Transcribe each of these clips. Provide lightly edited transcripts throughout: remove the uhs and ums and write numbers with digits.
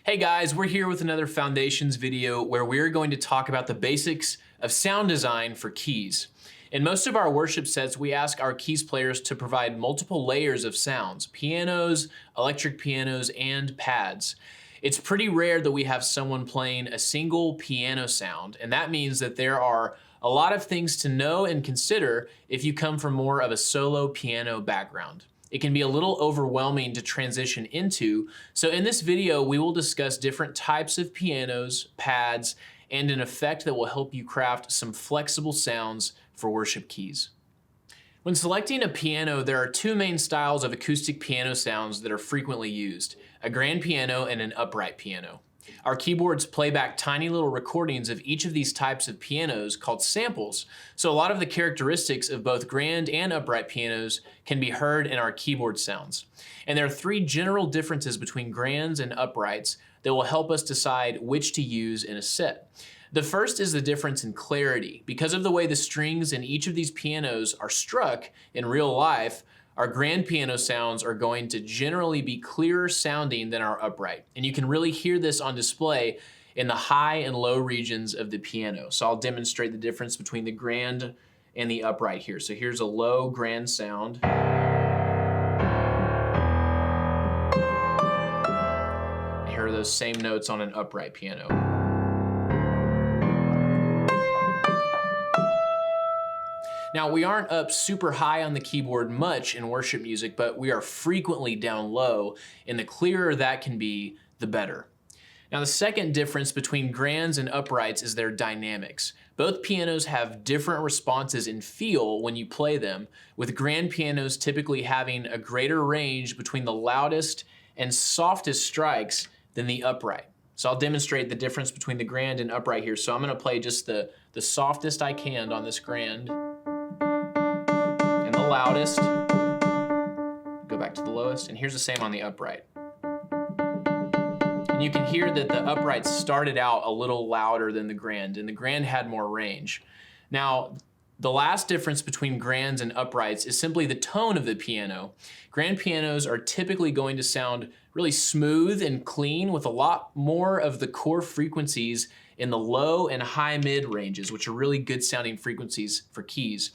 Hey guys, we're here with another Foundations video where we're going to talk about the basics of sound design for keys. In most of our worship sets, we ask our keys players to provide multiple layers of sounds, pianos, electric pianos, and pads. It's pretty rare that we have someone playing a single piano sound, and that means that there are a lot of things to know and consider if you come from more of a solo piano background. It can be a little overwhelming to transition into, so in this video we will discuss different types of pianos, pads, and an effect that will help you craft some flexible sounds for worship keys. When selecting a piano, there are two main styles of acoustic piano sounds that are frequently used, a grand piano and an upright piano. Our keyboards play back tiny little recordings of each of these types of pianos called samples, so a lot of the characteristics of both grand and upright pianos can be heard in our keyboard sounds. And there are three general differences between grands and uprights that will help us decide which to use in a set. The first is the difference in clarity. Because of the way the strings in each of these pianos are struck in real life, our grand piano sounds are going to generally be clearer sounding than our upright. And you can really hear this on display in the high and low regions of the piano. So I'll demonstrate the difference between the grand and the upright here. So here's a low grand sound. And here are those same notes on an upright piano. Now, we aren't up super high on the keyboard much in worship music, but we are frequently down low, and the clearer that can be, the better. Now, the second difference between grands and uprights is their dynamics. Both pianos have different responses in feel when you play them, with grand pianos typically having a greater range between the loudest and softest strikes than the upright. So I'll demonstrate the difference between the grand and upright here. So I'm gonna play just the softest I can on this grand. Loudest, go back to the lowest, and here's the same on the upright. And you can hear that the upright started out a little louder than the grand, and the grand had more range. Now, the last difference between grands and uprights is simply the tone of the piano. Grand pianos are typically going to sound really smooth and clean with a lot more of the core frequencies in the low and high mid ranges, which are really good sounding frequencies for keys.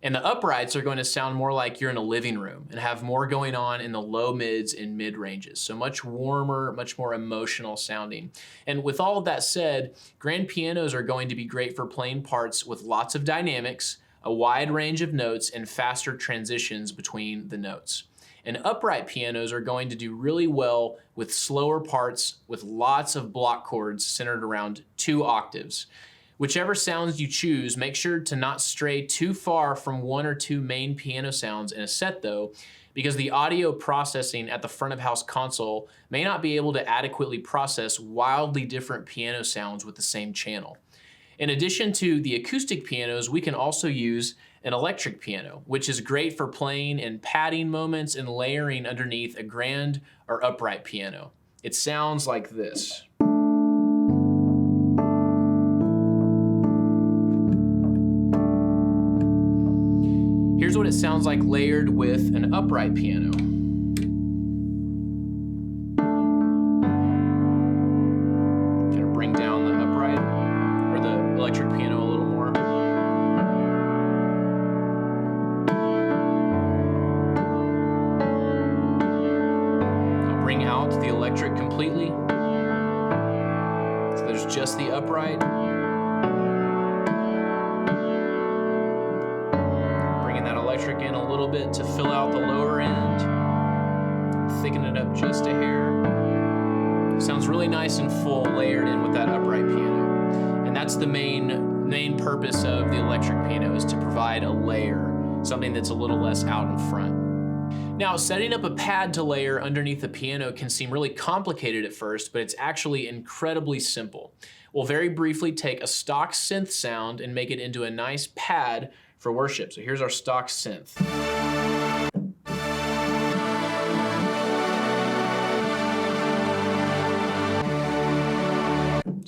And the uprights are going to sound more like you're in a living room and have more going on in the low mids and mid ranges. So much warmer, much more emotional sounding. And with all of that said, grand pianos are going to be great for playing parts with lots of dynamics, a wide range of notes, and faster transitions between the notes. And upright pianos are going to do really well with slower parts with lots of block chords centered around 2 octaves. Whichever sounds you choose, make sure to not stray too far from 1 or 2 main piano sounds in a set though, because the audio processing at the front of house console may not be able to adequately process wildly different piano sounds with the same channel. In addition to the acoustic pianos, we can also use an electric piano, which is great for playing in padding moments and layering underneath a grand or upright piano. It sounds like this. Here's what it sounds like layered with an upright piano. Kind of bring down the upright or the electric piano a little more. I'll bring out the electric completely. So there's just the upright. Electric in a little bit to fill out the lower end, thicken it up just a hair. Sounds really nice and full layered in with that upright piano. And that's the main purpose of the electric piano, is to provide a layer, something that's a little less out in front. Now, setting up a pad to layer underneath the piano can seem really complicated at first, but it's actually incredibly simple. We'll very briefly take a stock synth sound and make it into a nice pad for worship. So here's our stock synth.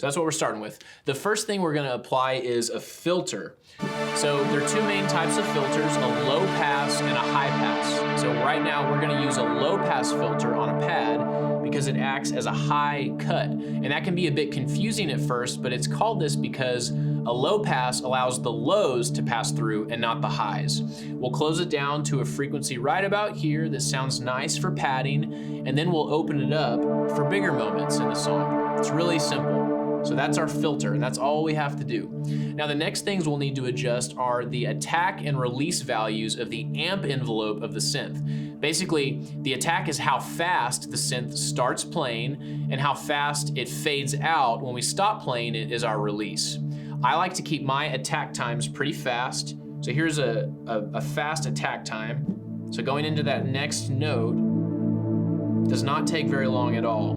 So that's what we're starting with. The first thing we're gonna apply is a filter. So there are 2 main types of filters, a low pass and a high pass. So right now we're gonna use a low pass filter on a pad because it acts as a high cut. And that can be a bit confusing at first, but it's called this because a low pass allows the lows to pass through and not the highs. We'll close it down to a frequency right about here that sounds nice for padding, and then we'll open it up for bigger moments in the song. It's really simple. So that's our filter, and that's all we have to do. Now the next things we'll need to adjust are the attack and release values of the amp envelope of the synth. Basically, the attack is how fast the synth starts playing, and how fast it fades out when we stop playing it is our release. I like to keep my attack times pretty fast. So here's a fast attack time. So going into that next note does not take very long at all.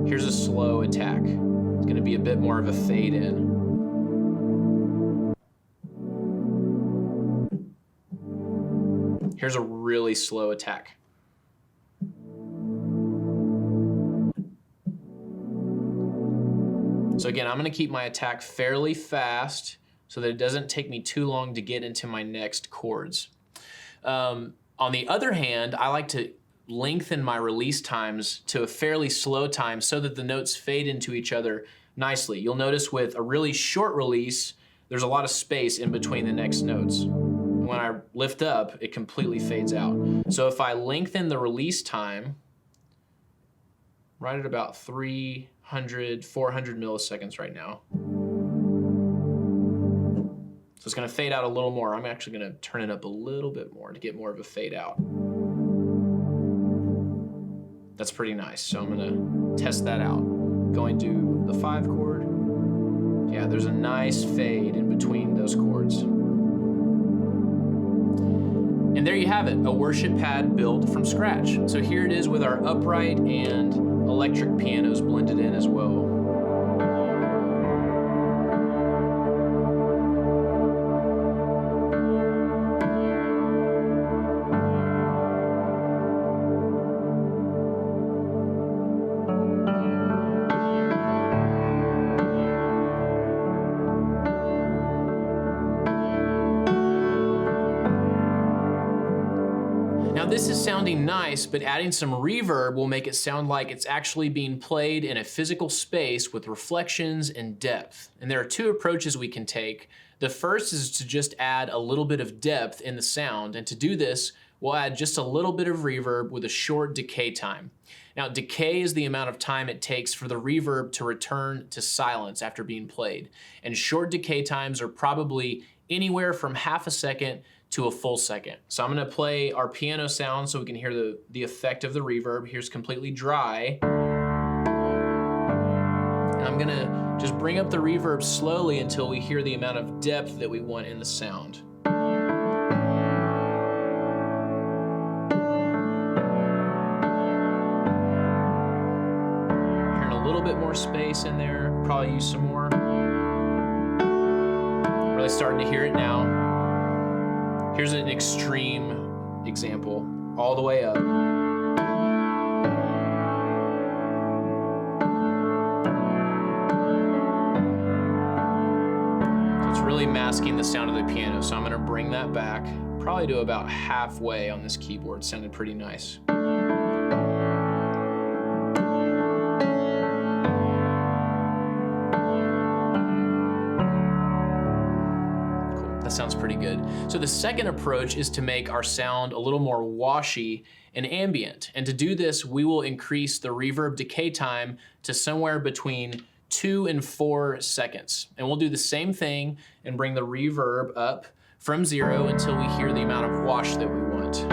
Here's a slow attack. It's gonna be a bit more of a fade in. Here's a really slow attack. So again, I'm gonna keep my attack fairly fast so that it doesn't take me too long to get into my next chords. On the other hand, I like to lengthen my release times to a fairly slow time so that the notes fade into each other nicely. You'll notice with a really short release, there's a lot of space in between the next notes. When I lift up, it completely fades out. So if I lengthen the release time right at about 300, 400 milliseconds right now. So it's gonna fade out a little more. I'm actually gonna turn it up a little bit more to get more of a fade out. That's pretty nice, so I'm gonna test that out. Going to the 5 chord. Yeah, there's a nice fade in between those chords. And there you have it, a worship pad built from scratch. So here it is with our upright and electric pianos blended in as well. Now this is sounding nice, but adding some reverb will make it sound like it's actually being played in a physical space with reflections and depth. And there are 2 approaches we can take. The first is to just add a little bit of depth in the sound, and to do this, we'll add just a little bit of reverb with a short decay time. Now, decay is the amount of time it takes for the reverb to return to silence after being played. And short decay times are probably anywhere from half a second to a full second. So I'm gonna play our piano sound so we can hear the effect of the reverb. Here's completely dry. And I'm gonna just bring up the reverb slowly until we hear the amount of depth that we want in the sound. Hearing a little bit more space in there, probably use some more. Really starting to hear it now. Here's an extreme example, all the way up. So it's really masking the sound of the piano, so I'm gonna bring that back, probably to about halfway on this keyboard. Sounded pretty nice. That sounds pretty good. So the second approach is to make our sound a little more washy and ambient. And to do this, we will increase the reverb decay time to somewhere between 2 and 4 seconds. And we'll do the same thing and bring the reverb up from 0 until we hear the amount of wash that we want.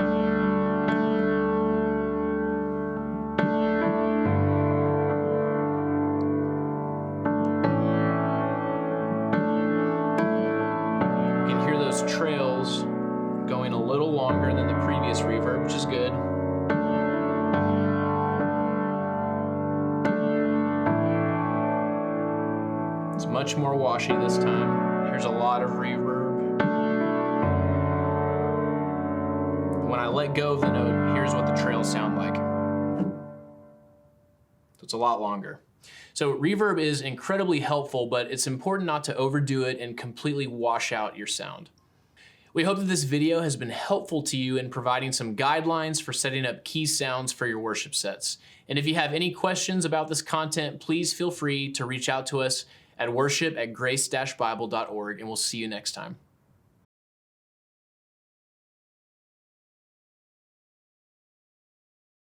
Trails going a little longer than the previous reverb, which is good. It's much more washy this time. Here's a lot of reverb. When I let go of the note, here's what the trails sound like. So it's a lot longer. So reverb is incredibly helpful, but it's important not to overdo it and completely wash out your sound. We hope that this video has been helpful to you in providing some guidelines for setting up key sounds for your worship sets. And if you have any questions about this content, please feel free to reach out to us at worship@grace-bible.org, and we'll see you next time.